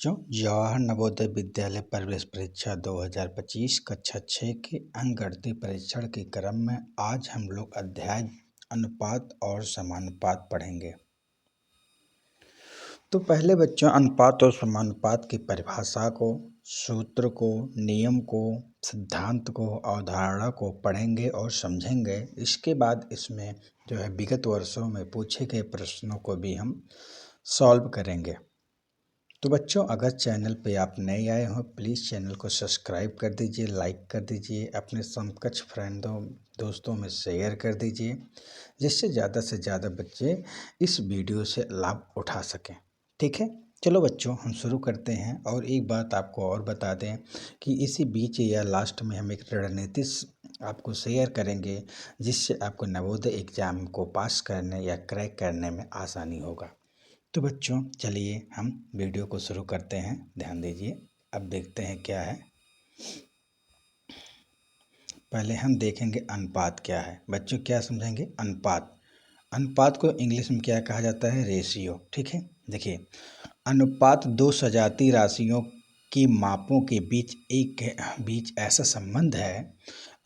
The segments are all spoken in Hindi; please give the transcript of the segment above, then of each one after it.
बच्चों, जवाहर नवोदय विद्यालय प्रवेश परीक्षा 2025 कक्षा 6 के अंकगणित परीक्षण के क्रम में आज हम लोग अध्याय अनुपात और समानुपात पढ़ेंगे। तो पहले बच्चों अनुपात और समानुपात की परिभाषा को, सूत्र को, नियम को, सिद्धांत को, अवधारणा को पढ़ेंगे और समझेंगे। इसके बाद इसमें जो है विगत वर्षों में पूछे गए प्रश्नों को भी हम सॉल्व करेंगे। तो बच्चों, अगर चैनल पे आप नए आए हो प्लीज़ चैनल को सब्सक्राइब कर दीजिए, लाइक कर दीजिए, अपने समकक्ष फ्रेंडों दोस्तों में शेयर कर दीजिए, जिससे ज़्यादा से ज़्यादा बच्चे इस वीडियो से लाभ उठा सकें। ठीक है, चलो बच्चों हम शुरू करते हैं। और एक बात आपको और बता दें कि इसी बीच या लास्ट में हम एक रणनीति आपको शेयर करेंगे, जिससे आपको नवोदय एग्जाम को पास करने या क्रैक करने में आसानी होगा। तो बच्चों चलिए हम वीडियो को शुरू करते हैं, ध्यान दीजिए। अब देखते हैं क्या है। पहले हम देखेंगे अनुपात क्या है। बच्चों क्या समझेंगे? अनुपात को इंग्लिश में क्या कहा जाता है? रेशियो। ठीक है, देखिए अनुपात दो सजातीय राशियों की मापों के बीच ऐसा संबंध है।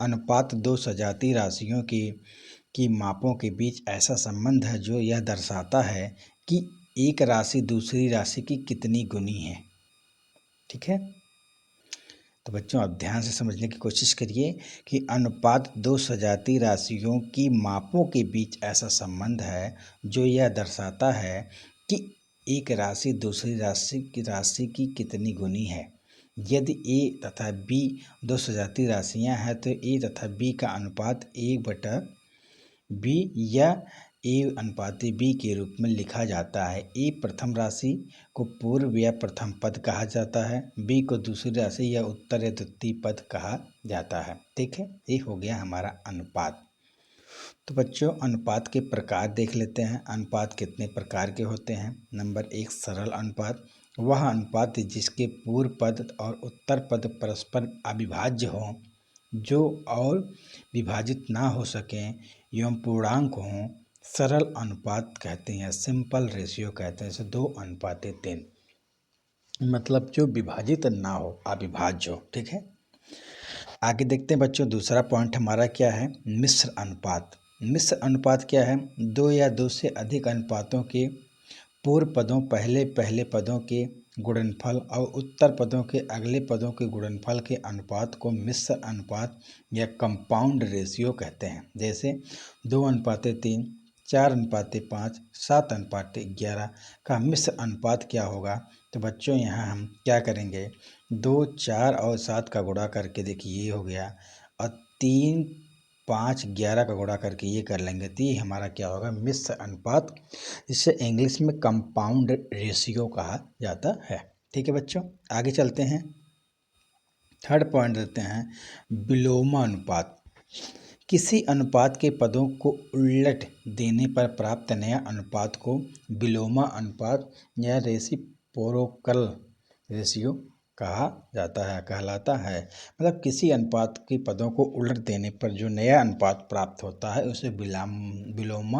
अनुपात दो सजातीय राशियों की मापों के बीच ऐसा संबंध है जो यह दर्शाता है कि एक राशि दूसरी राशि की कितनी गुनी है। ठीक है, तो बच्चों अब ध्यान से समझने की कोशिश करिए कि अनुपात दो सजातीय राशियों की मापों के बीच ऐसा संबंध है जो यह दर्शाता है कि एक राशि दूसरी राशि की कितनी गुनी है। यदि ए तथा बी दो सजातीय राशियां हैं तो ए तथा बी का अनुपात 1/b या ए अनुपाती बी के रूप में लिखा जाता है। ए प्रथम राशि को पूर्व या प्रथम पद कहा जाता है, बी को दूसरी राशि या उत्तर या द्वितीय पद कहा जाता है। ठीक है, ये हो गया हमारा अनुपात। तो बच्चों अनुपात के प्रकार देख लेते हैं। अनुपात कितने प्रकार के होते हैं? नंबर 1 सरल अनुपात, वह अनुपात जिसके पूर्व पद और उत्तर पद परस्पर अविभाज्य हों, जो और विभाजित ना हो सकें एवं पूर्णांक हों, सरल अनुपात कहते हैं, सिंपल रेशियो कहते हैं। जैसे 2:3, मतलब जो विभाजित ना हो, अविभाज्य हो। ठीक है, आगे देखते हैं बच्चों। दूसरा पॉइंट हमारा क्या है? मिश्र अनुपात। मिश्र अनुपात क्या है? दो या दो से अधिक अनुपातों के पूर्व पदों पहले पदों के गुणनफल और उत्तर पदों के अगले पदों के गुणनफल के अनुपात को मिश्र अनुपात या कंपाउंड रेशियो कहते हैं। जैसे 2:3, 4:5, 7:11 का मिश्र अनुपात क्या होगा? तो बच्चों यहाँ हम क्या करेंगे? 2, 4 और 7 का गुणा करके देखिए ये हो गया, और 3, 5, 11 का गुणा करके ये कर लेंगे तो ये हमारा क्या होगा? मिश्र अनुपात, जिसे इंग्लिश में कंपाउंड रेशियो कहा जाता है। ठीक है बच्चों, आगे चलते हैं। थर्ड पॉइंट देते हैं विलोम अनुपात। किसी अनुपात के पदों को उलट देने पर प्राप्त नया अनुपात को विलोम अनुपात या रेसिप्रोकल रेशियो कहलाता है। मतलब किसी अनुपात के पदों को उलट देने पर जो नया अनुपात प्राप्त होता है उसे विलोम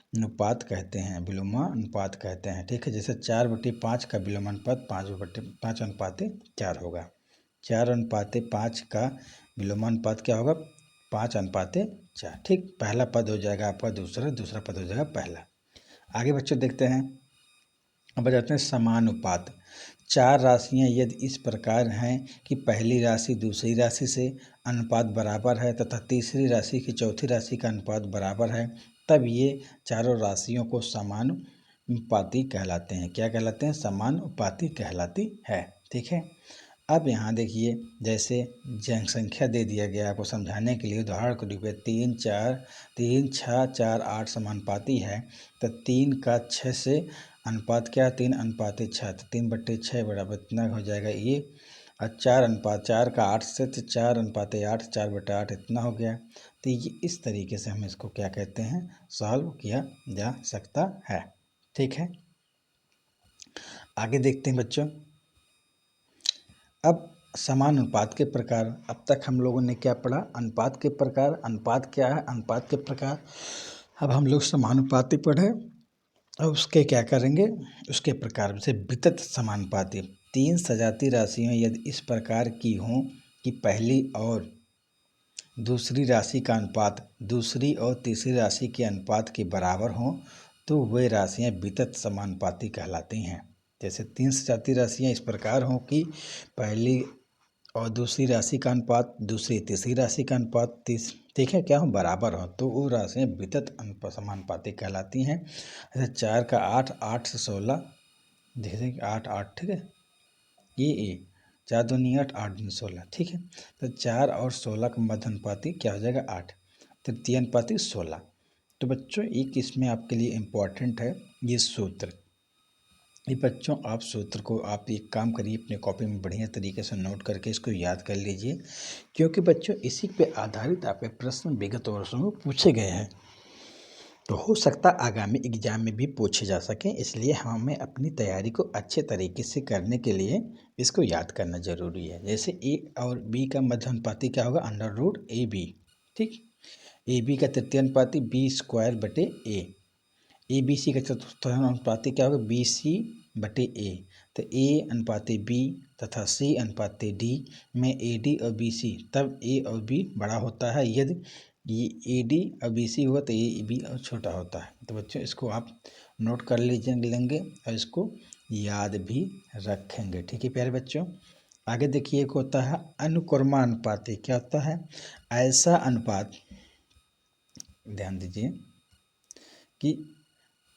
अनुपात कहते हैं। ठीक है, जैसे 4/5 का विलोम अनुपात 5:4 होगा। 4:5 का विलोम अनुपात क्या होगा? 5:4। ठीक, पहला पद हो जाएगा आपका दूसरा पद हो जाएगा पहला। आगे बच्चों देखते हैं, अब जाते हैं समानुपात। चार राशियां यदि इस प्रकार हैं कि पहली राशि दूसरी राशि से अनुपात बराबर है तथा तीसरी राशि की चौथी राशि का अनुपात बराबर है, तब ये चारों राशियों को समानुपाती कहलाते हैं। क्या कहलाते हैं? समानुपाती कहलाती है। ठीक है, अब यहाँ देखिए, जैसे जनसंख्या दे दिया गया आपको समझाने के लिए, उदाहरण के रूप में 3, 6, 4, 8 समानुपाती है, तो 3 का 6 से अनुपात क्या? 3:6, तो 3/6 बराबर इतना हो जाएगा ये, और 4:4 का 8 से, तो 4:8, 4/8 इतना हो गया। तो ये इस तरीके से हम इसको क्या कहते हैं? सॉल्व किया जा सकता है। ठीक है, आगे देखते हैं बच्चों। अब समानुपात के प्रकार। अब तक हम लोगों ने क्या पढ़ा? अनुपात के प्रकार। अनुपात क्या है? अनुपात के प्रकार। अब हम लोग समानुपाती पढ़े, अब उसके क्या करेंगे? उसके प्रकार से वितत समानुपाती। तीन सजाती राशियाँ यदि इस प्रकार की हों कि पहली और दूसरी राशि का अनुपात दूसरी और तीसरी राशि के अनुपात के बराबर हों तो वे राशियाँ वितत समानुपाती कहलाती हैं। जैसे तीन सजाती राशियाँ इस प्रकार हों कि पहली और दूसरी राशि का अनुपात दूसरी तीसरी राशि का अनुपात ठीक है क्या हो बराबर हो तो वो राशियाँ वितत समानुपाती कहलाती हैं। जैसे 4 का 8, 8 से 16, जैसे 8 8 ठीक है ये 4 दूनी 8, 8 दूनी 16 ठीक है। तो 4 और 16 का मध्य अनुपाती क्या हो जाएगा 8, तृतीय अनुपाती 16। तो बच्चों एक इसमें आपके लिए इम्पोर्टेंट है ये सूत्र। ये बच्चों आप सूत्र को आप एक काम करिए अपने कॉपी में बढ़िया तरीके से नोट करके इसको याद कर लीजिए, क्योंकि बच्चों इसी पे आधारित आपके प्रश्न विगत वर्षों में पूछे गए हैं, तो हो सकता आगामी एग्जाम में भी पूछे जा सकें। इसलिए हमें अपनी तैयारी को अच्छे तरीके से करने के लिए इसको याद करना जरूरी है। जैसे ए और बी का मध्य अनुपाती क्या होगा अंडर रूट ए बी, ठीक। ए बी का तृतीय अनुपाती बी स्क्वायर बटे ए बी सी का चतुर्थ अनुपाती क्या होगा बी सी बटे ए। तो ए अनुपाती बी तथा सी अनुपाती डी में ए डी और बी सी तब ए और बी बड़ा होता है, यदि ये ए डी और बी सी हुआ तो ए बी और छोटा होता है। तो बच्चों इसको आप नोट कर लेंगे और इसको याद भी रखेंगे, ठीक है प्यारे बच्चों। आगे देखिए एक होता है अनुक्रमानुपाती। क्या होता है ऐसा अनुपात, ध्यान दीजिए कि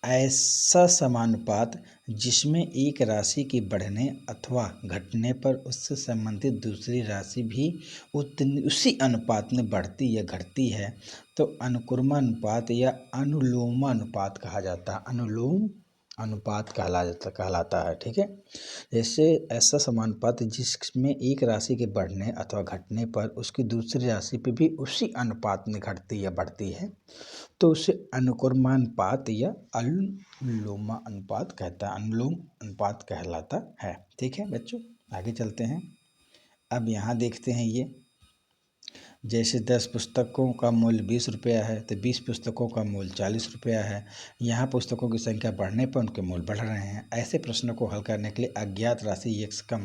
ऐसा समानुपात जिसमें एक राशि के बढ़ने अथवा घटने पर उससे संबंधित दूसरी राशि भी उसी अनुपात में बढ़ती या घटती है तो अनुक्रमानुपात या अनुलोमानुपात कहा जाता है। अनुलोम अनुपात कहलाता है, ठीक है। जैसे ऐसा समानुपात जिसमें एक राशि के बढ़ने अथवा घटने पर उसकी दूसरी राशि पे भी उसी अनुपात में घटती या बढ़ती है तो उसे अनुक्रमानुपात या अनुलोमानुपात कहता है, अनुलोम अनुपात कहलाता है, ठीक है बच्चों। आगे चलते हैं। अब यहाँ देखते हैं ये जैसे 10 पुस्तकों का मूल्य 20 रुपया है तो 20 पुस्तकों का मूल्य 40 रुपया है। यहाँ पुस्तकों की संख्या बढ़ने पर उनके मूल्य बढ़ रहे हैं। ऐसे प्रश्नों को हल करने के लिए अज्ञात राशि x का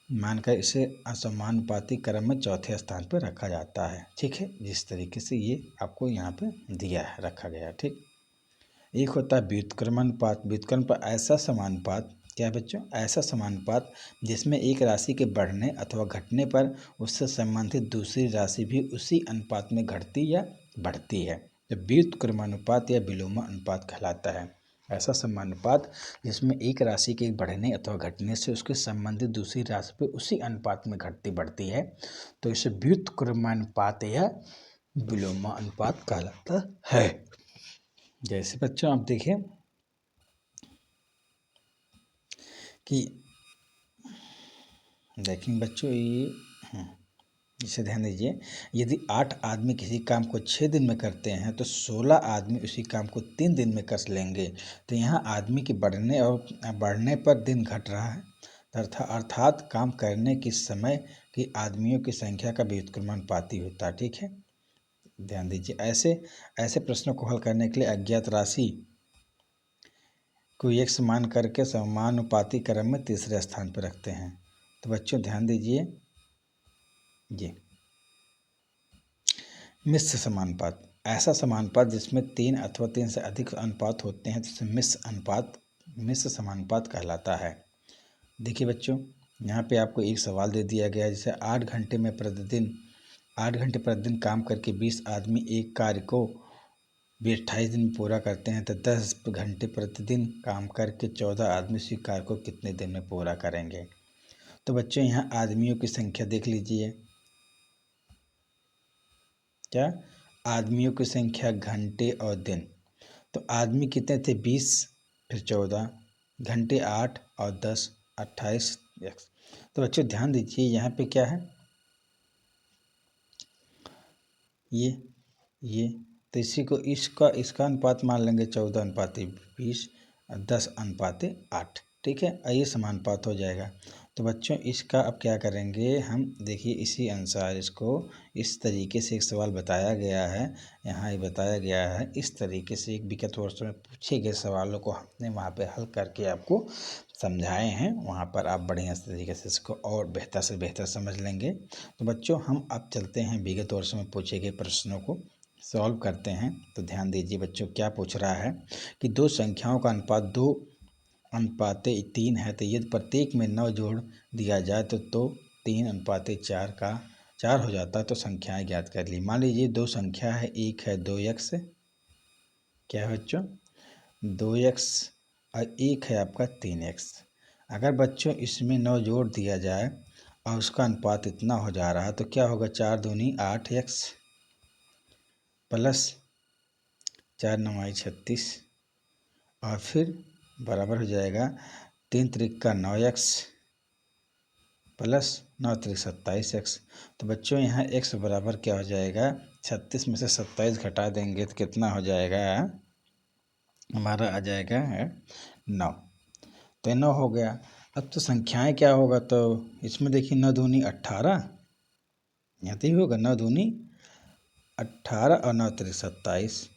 मानकर इसे असमानुपाती क्रम में चौथे स्थान पर रखा जाता है, ठीक है। जिस तरीके से ये आपको यहाँ पे दिया है रखा गया है, ठीक। एक होता है व्युत्क्रमानुपात। व्युत्क्रमानुपात ऐसा समानुपात क्या है बच्चों ऐसा समानुपात जिसमें एक राशि के बढ़ने अथवा घटने पर उससे संबंधित दूसरी राशि भी उसी अनुपात में घटती या बढ़ती है तो व्युत्क्रमानुपात या विलोमा अनुपात कहलाता है। ऐसा समानुपात जिसमें एक राशि के बढ़ने अथवा घटने से उसके संबंधित दूसरी राशि पर उसी अनुपात में घटती बढ़ती है तो इसे व्युत्क्रमानुपात या विलोमा अनुपात कहलाता है। जैसे बच्चों आप देखें कि देखेंगे बच्चों ये इसे ध्यान दीजिए यदि 8 आदमी किसी काम को 6 दिन में करते हैं तो 16 आदमी उसी काम को 3 दिन में कर लेंगे। तो यहाँ आदमी के बढ़ने पर दिन घट रहा है अर्थात काम करने के समय की आदमियों की संख्या का व्युत्क्रमानुपाती होता है, ठीक है। ध्यान दीजिए ऐसे प्रश्नों को हल करने के लिए अज्ञात राशि को x मान करके समानुपाती क्रम में तीसरे स्थान पर रखते हैं। तो बच्चों ध्यान दीजिए ये मिश्र समानुपात ऐसा समानुपात जिसमें 3 अथवा 3 से अधिक अनुपात होते हैं तो मिश्र समानुपात कहलाता है। देखिए बच्चों यहाँ पे आपको एक सवाल दे दिया गया है जैसे 8 घंटे प्रतिदिन काम करके 20 आदमी एक कार्य को 28 दिन में पूरा करते हैं तो 10 घंटे प्रतिदिन काम करके 14 आदमी उसी कार्य को कितने दिन में पूरा करेंगे। तो बच्चों यहाँ आदमियों की संख्या देख लीजिए क्या आदमियों की संख्या घंटे और दिन। तो आदमी कितने थे 20 फिर 14 घंटे 8 और 10 28 x। तो बच्चों ध्यान दीजिए यहाँ पे क्या है ये तो इसी को इसका अनुपात मान लेंगे 14 अनुपात 20 और 10 अनुपात 8, ठीक है। ये समानुपात हो जाएगा। तो बच्चों इसका अब क्या करेंगे हम, देखिए इसी अनुसार इसको इस तरीके से एक सवाल बताया गया है। यहाँ ये बताया गया है इस तरीके से एक विगत वर्षों में पूछे गए सवालों को हमने वहाँ पे हल करके आपको समझाए हैं। वहाँ पर आप बढ़िया तरीके से इसको और बेहतर से बेहतर समझ लेंगे। तो बच्चों हम अब चलते हैं विगत वर्षों में पूछे गए प्रश्नों को सॉल्व करते हैं। तो ध्यान दीजिए बच्चों, क्या पूछ रहा है कि दो संख्याओं का अनुपात 2:3 है, तो यदि प्रत्येक में 9 जोड़ दिया जाए तो 3:4 का 4 हो जाता है, तो संख्याएं ज्ञात कर ली। मान लीजिए दो संख्या है, एक है 2x, क्या है बच्चों 2x, और एक है आपका 3x। अगर बच्चों इसमें 9 जोड़ दिया जाए और उसका अनुपात इतना हो जा रहा है तो क्या होगा, 4 दूनी 8x प्लस 4 9 36, और फिर बराबर हो जाएगा 3 त्रिक 9x प्लस 9 त्रिक 27x। तो बच्चों यहाँ x बराबर क्या हो जाएगा, 36 में से 27 घटा देंगे तो कितना हो जाएगा, हमारा आ जाएगा 9। तो 9 हो गया। अब तो संख्याएं क्या होगा, तो इसमें देखिए 9 दूनी 18, यहाँ तो ही होगा 9 दूनी 18 और 9 त्रिक 27,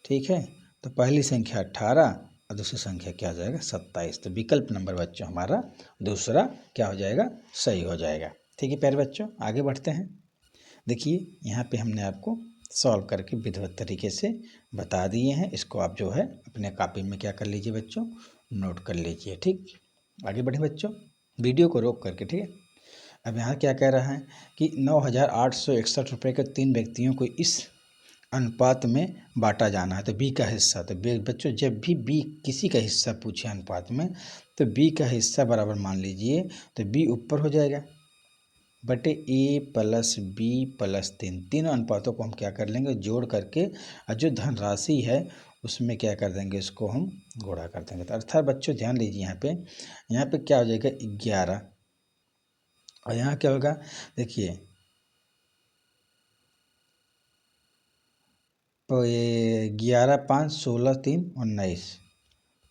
ठीक है। तो पहली संख्या 18 और दूसरी संख्या क्या हो जाएगा 27। तो विकल्प नंबर बच्चों हमारा दूसरा क्या हो जाएगा, सही हो जाएगा। ठीक है प्यारे बच्चों, आगे बढ़ते हैं। देखिए यहाँ पे हमने आपको सॉल्व करके विधिवत तरीके से बता दिए हैं। इसको आप जो है अपने कॉपी में क्या कर लीजिए बच्चों, नोट कर लीजिए। ठीक, आगे बढ़े बच्चों, वीडियो को रोक करके। ठीक है, अब यहाँ क्या कह रहा है कि 9,861 रुपये के 3 व्यक्तियों को इस अनुपात में बांटा जाना है। तो बी का हिस्सा, तो बच्चों जब भी बी किसी का हिस्सा पूछे अनुपात में, तो बी का हिस्सा बराबर मान लीजिए, तो बी ऊपर हो जाएगा बटे ए प्लस बी प्लस 3। तीनों अनुपातों को हम क्या कर लेंगे, जोड़ करके, और जो धनराशि है उसमें क्या कर देंगे, इसको हम गुणा कर देंगे। तो अर्थात बच्चों ध्यान दीजिए, यहाँ पे क्या हो जाएगा 11, और यहाँ क्या होगा, देखिए तो ये 11 5 16 3 19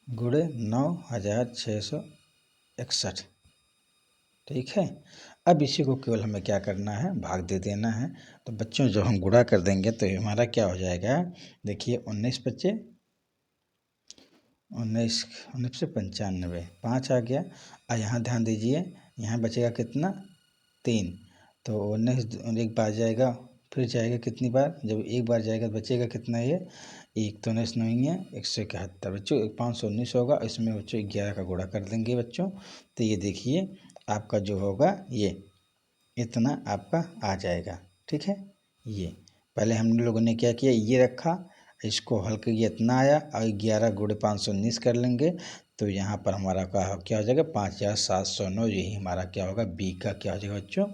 गुणे 9,661। ठीक है, अब इसी को केवल हमें क्या करना है, भाग दे देना है। तो बच्चों जब हम गुणा कर देंगे तो हमारा क्या हो जाएगा, देखिए 19 बच्चे 19 19 से 95, 5 आ गया। और यहाँ ध्यान दीजिए, यहाँ बचेगा कितना 3। तो 19 एक बार जाएगा, फिर जाएगा कितनी बार, जब एक बार जाएगा तो बचेगा कितना, ये एक, तो 19 नहीं है 171 बच्चों, 519 होगा। इसमें बच्चों 11 का गुणा कर देंगे बच्चों, तो ये देखिए आपका जो होगा ये इतना आपका आ जाएगा। ठीक है, ये पहले हम लोगों ने क्या किया, ये रखा, इसको हल किया, इतना आया, और 11 गुणे 519 कर लेंगे, तो यहाँ पर हमारा क्या हो जाएगा 5,709। यही हमारा क्या होगा, बी का क्या हो जाएगा बच्चों,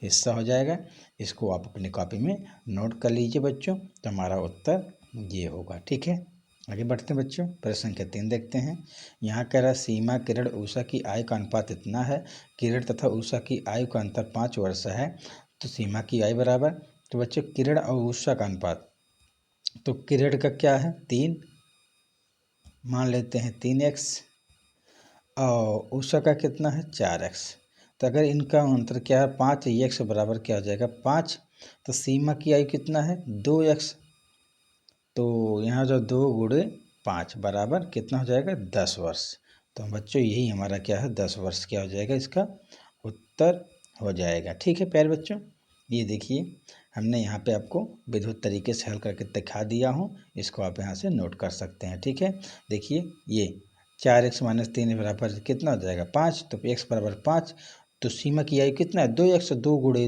हिस्सा हो जाएगा। इसको आप अपनी कॉपी में नोट कर लीजिए बच्चों, तो हमारा उत्तर ये होगा। ठीक है, आगे बढ़ते हैं बच्चों, प्रश्न संख्या 3 देखते हैं। यहाँ कह रहा है सीमा, किरण, उषा की आयु का अनुपात इतना है। किरण तथा उषा की आयु का अंतर 5 वर्ष है, तो सीमा की आयु बराबर। तो बच्चों किरण और उषा का अनुपात, तो किरण का क्या है 3, मान लेते हैं 3x, और उषा का कितना है 4x। तो अगर इनका अंतर क्या है 5, x बराबर क्या हो जाएगा 5। तो सीमा की आयु कितना है 2x, तो यहाँ जो 2 गुणे 5 बराबर कितना हो जाएगा 10 वर्ष। तो बच्चों यही हमारा क्या है 10 वर्ष क्या हो जाएगा, इसका उत्तर हो जाएगा। ठीक है प्यारे बच्चों, ये देखिए हमने यहाँ पे आपको विधिवत तरीके से हल करके दिखा दिया हूँ, इसको आप यहाँ से नोट कर सकते हैं। ठीक है, देखिए ये 4x - 3 बराबर कितना हो जाएगा 5, तो x बराबर 5। तो सीमा की आयु कितना है 2x, 2 गुणे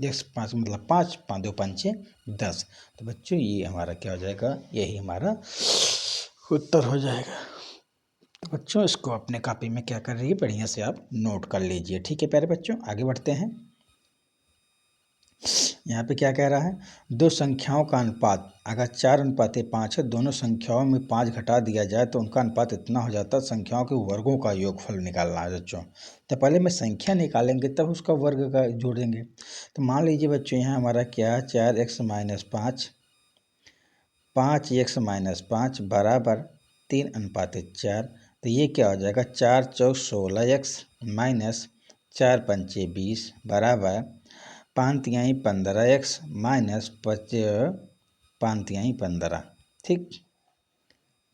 x 5 मतलब 5, 5 2 5 10। तो बच्चों ये हमारा क्या हो जाएगा, यही हमारा उत्तर हो जाएगा। तो बच्चों इसको अपने कॉपी में क्या कर रही है, बढ़िया से आप नोट कर लीजिए। ठीक है प्यारे बच्चों, आगे बढ़ते हैं। यहाँ पे क्या कह रहा है, दो संख्याओं का अनुपात अगर 4:5 है, दोनों संख्याओं में 5 घटा दिया जाए तो उनका अनुपात इतना हो जाता है। संख्याओं के वर्गों का योगफल निकालना है बच्चों। तो पहले मैं संख्या निकालेंगे तब उसका वर्ग का जोड़ेंगे। तो मान लीजिए बच्चों यहाँ हमारा क्या है 4x - 5, 5x - 5 बराबर 3:4। तो ये क्या हो जाएगा, 4×4 = 16x माइनस 4×5 = 20 बराबर 5×3 = 15x माइनस 5×3 = 15। ठीक,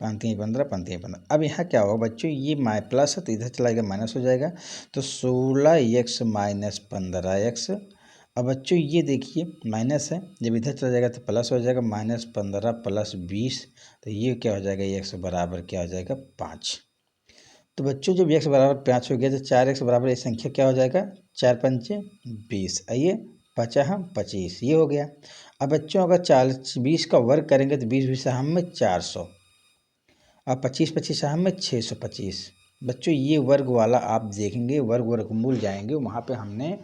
5×3 = 15, 5×3 = 15। अब यहाँ क्या होगा बच्चों, ये प्लस है तो इधर चला जाएगा माइनस हो जाएगा, तो 16x माइनस 15x। अब बच्चों ये देखिए माइनस है, जब इधर चला जाएगा तो प्लस हो जाएगा, -15 + 20, तो ये क्या हो जाएगा, x बराबर क्या हो जाएगा 5। तो बच्चों जब x बराबर 5 हो गया तो 4x बराबर ये संख्या क्या हो जाएगा, 4×5 = 20, आइए 5×5 = 25, ये हो गया। अब बच्चों अगर 20 का वर्ग करेंगे तो 20 हम में 400, अब 25 हम में 625। बच्चों ये वर्ग वाला आप देखेंगे, वर्गमूल जाएंगे, वहाँ पे हमने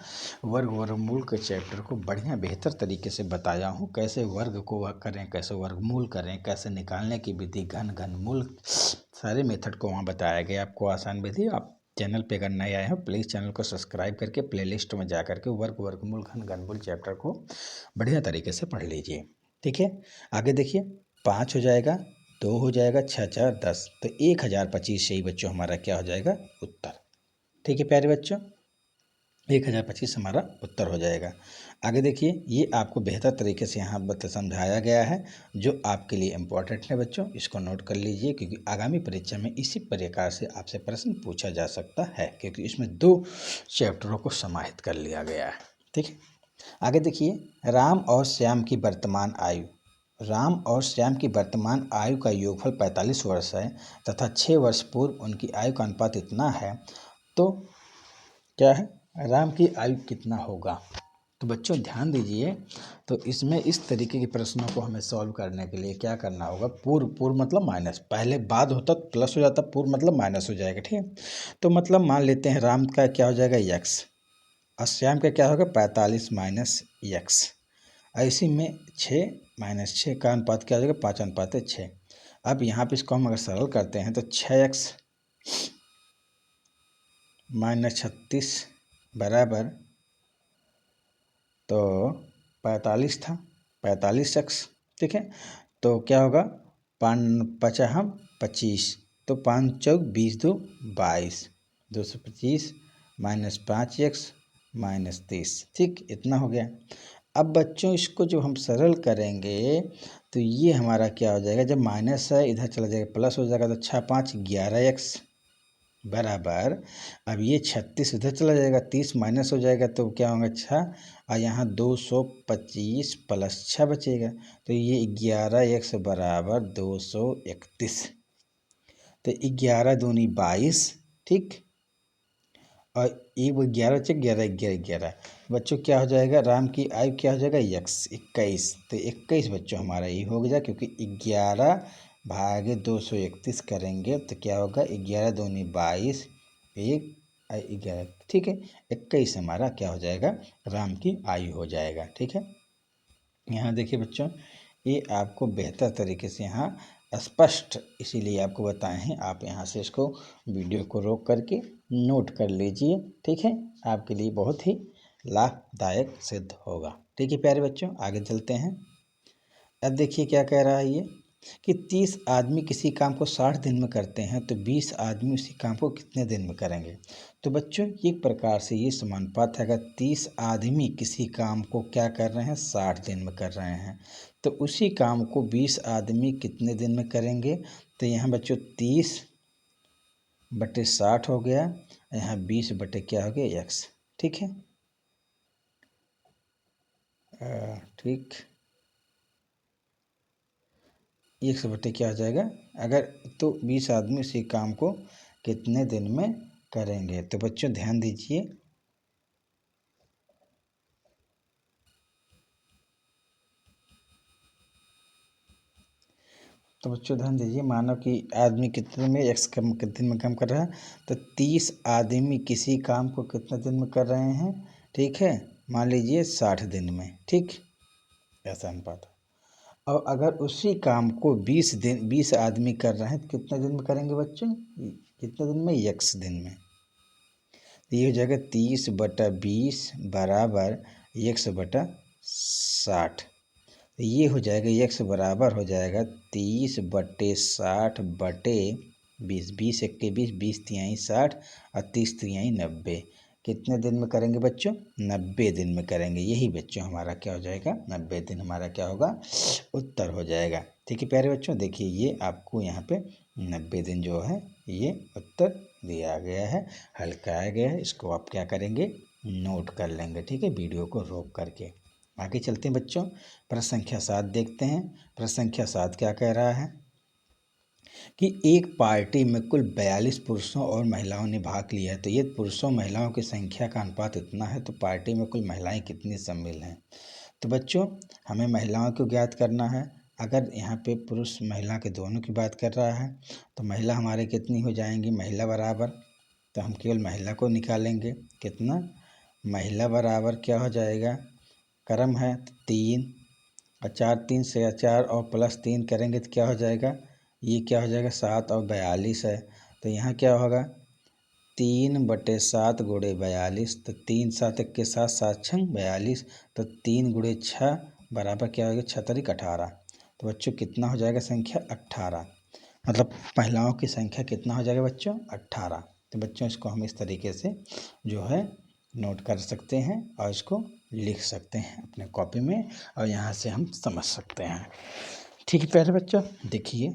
वर्गमूल के चैप्टर को बढ़िया बेहतर तरीके से बताया हूँ, कैसे वर्ग को करें, कैसे वर्गमूल करें, कैसे निकालने की विधि, घनमूल, सारे मेथड को वहाँ बताया गया आपको आसान विधि। आप चैनल पे अगर नए आए हो प्लीज़ चैनल को सब्सक्राइब करके प्लेलिस्ट में जा करके वर्गमूल घनमूल चैप्टर को बढ़िया तरीके से पढ़ लीजिए। ठीक है, आगे देखिए 5 हो जाएगा, 2 हो जाएगा, 6×4 = 10, तो 1025 यही बच्चों हमारा क्या हो जाएगा, उत्तर। ठीक है प्यारे बच्चों, 1025 हमारा उत्तर हो जाएगा। आगे देखिए, ये आपको बेहतर तरीके से यहाँ समझाया गया है, जो आपके लिए इम्पोर्टेंट है बच्चों, इसको नोट कर लीजिए, क्योंकि आगामी परीक्षा में इसी प्रकार से आपसे प्रश्न पूछा जा सकता है, क्योंकि इसमें 2 चैप्टरों को समाहित कर लिया गया है। ठीक है, आगे देखिए, राम और श्याम की वर्तमान आयु, राम और श्याम की वर्तमान आयु का योगफल 45 वर्ष है तथा 6 वर्ष पूर्व उनकी आयु का अनुपात इतना है, तो क्या है, राम की आयु कितना होगा। तो बच्चों ध्यान दीजिए, तो इसमें इस तरीके के प्रश्नों को हमें सॉल्व करने के लिए क्या करना होगा, पूर्व मतलब माइनस, पहले बाद होता प्लस हो जाता, पूर्व मतलब माइनस हो जाएगा। ठीक है, तो मतलब मान लेते हैं राम का क्या हो जाएगा x, और श्याम का क्या होगा 45 - x, ऐसे में 6 - 6 का अनुपात क्या हो जाएगा, 5:6। अब यहाँ पे इसको हम अगर सरल करते हैं तो 6x - 36 बराबर, तो 45 था, 45x। ठीक है, तो क्या होगा, 5×5 = 25, तो 5×4 = 20, 2 = 22, 225 - 5x - 30। ठीक, इतना हो गया। अब बच्चों इसको जब हम सरल करेंगे तो ये हमारा क्या हो जाएगा, जब माइनस है इधर चला जाएगा प्लस हो जाएगा, तो 6×5 = 11x बराबर, अब ये 36 इधर चला जाएगा, 30 माइनस हो जाएगा, तो क्या होगा 6, और यहाँ 225 + 6 बचेगा, तो ये 11x बराबर 231, तो 11 दूनी 22। ठीक, और एक 11 × 11 = 11। बच्चों क्या हो जाएगा, राम की आयु क्या हो जाएगा, x 21, तो 21 बच्चों हमारा ये हो गया, क्योंकि 11/231 करेंगे तो क्या होगा, 11 दूनी 22, 11। ठीक है, 21 हमारा क्या हो जाएगा, राम की आयु हो जाएगा। ठीक है, यहाँ देखिए बच्चों, ये आपको बेहतर तरीके से यहाँ स्पष्ट इसीलिए आपको बताए हैं, आप यहाँ से इसको वीडियो को रोक करके नोट कर लीजिए। ठीक है, आपके लिए बहुत ही लाभदायक सिद्ध होगा। ठीक है प्यारे बच्चों, आगे चलते हैं। अब देखिए क्या कह रहा है ये, कि 30 आदमी किसी काम को 60 दिन में करते हैं, तो 20 आदमी उसी काम को कितने दिन में करेंगे। तो बच्चों एक प्रकार से ये समानुपात है, अगर 30 आदमी किसी काम को क्या कर रहे हैं, 60 दिन में कर रहे हैं, तो उसी काम को 20 आदमी कितने दिन में करेंगे। तो यहाँ बच्चों 30/60 हो गया, यहाँ 20 क्या हो गया, x। ठीक है, ठीक, 100 क्या हो जाएगा, अगर तो 20 आदमी उसी काम को कितने दिन में करेंगे। तो बच्चों ध्यान दीजिए, तो बच्चों ध्यान दीजिए, मानो कि आदमी कितने में x कितने दिन में काम कर रहा है, तो 30 आदमी किसी काम को कितने दिन में कर रहे हैं। ठीक है, मान लीजिए 60 दिन में। ठीक, ऐसा अनुपात। और अगर उसी काम को 20 आदमी कर रहे हैं तो कितने दिन में करेंगे बच्चों, कितने दिन में, x दिन में। तो ये हो जाएगा 30/20 बराबर 100/60, ये हो जाएगा x बराबर हो जाएगा 30/60 बटे 20, 20 एक्के 20, 20 तिहाई 60 और 30 तिहाई 90। कितने दिन में करेंगे बच्चों? 90 दिन में करेंगे। यही बच्चों हमारा क्या हो जाएगा? 90 दिन हमारा क्या होगा? उत्तर हो जाएगा। ठीक है प्यारे बच्चों, देखिए ये आपको यहाँ पे 90 दिन जो है ये उत्तर दिया गया है, हल कराया गया है। इसको आप क्या करेंगे? नोट कर लेंगे। ठीक है, वीडियो को रोक करके। आगे चलते हैं बच्चों, प्रश्न संख्या 7 देखते हैं। प्रश्न संख्या 7 क्या कह रहा है कि एक पार्टी में कुल 42 पुरुषों और महिलाओं ने भाग लिया है। तो ये पुरुषों महिलाओं की संख्या का अनुपात इतना है, तो पार्टी में कुल महिलाएं कितनी शामिल हैं? तो बच्चों हमें महिलाओं को ज्ञात करना है। अगर यहाँ पे पुरुष महिला के दोनों की बात कर रहा है तो महिला हमारे कितनी हो जाएंगी? महिला बराबर, तो हम केवल महिला को निकालेंगे। कितना? महिला बराबर क्या हो जाएगा? क्रम है 3 और 4, 3 से 4 और प्लस 3 करेंगे तो क्या हो जाएगा? ये क्या हो जाएगा? 7 और 42 है। तो यहाँ क्या होगा? 3/7 गुणे 42, तो 3 7 के साथ 7 छंग 42, तो 3 गुणे 6 बराबर क्या हो गया? 6 तरीक 18। तो बच्चों कितना हो जाएगा संख्या? 18। मतलब महिलाओं की संख्या कितना हो जाएगा बच्चों? 18। तो बच्चों इसको हम इस तरीके से जो है नोट कर सकते हैं और इसको लिख सकते हैं अपने कॉपी में, और यहाँ से हम समझ सकते हैं। ठीक है प्यारे बच्चों, देखिए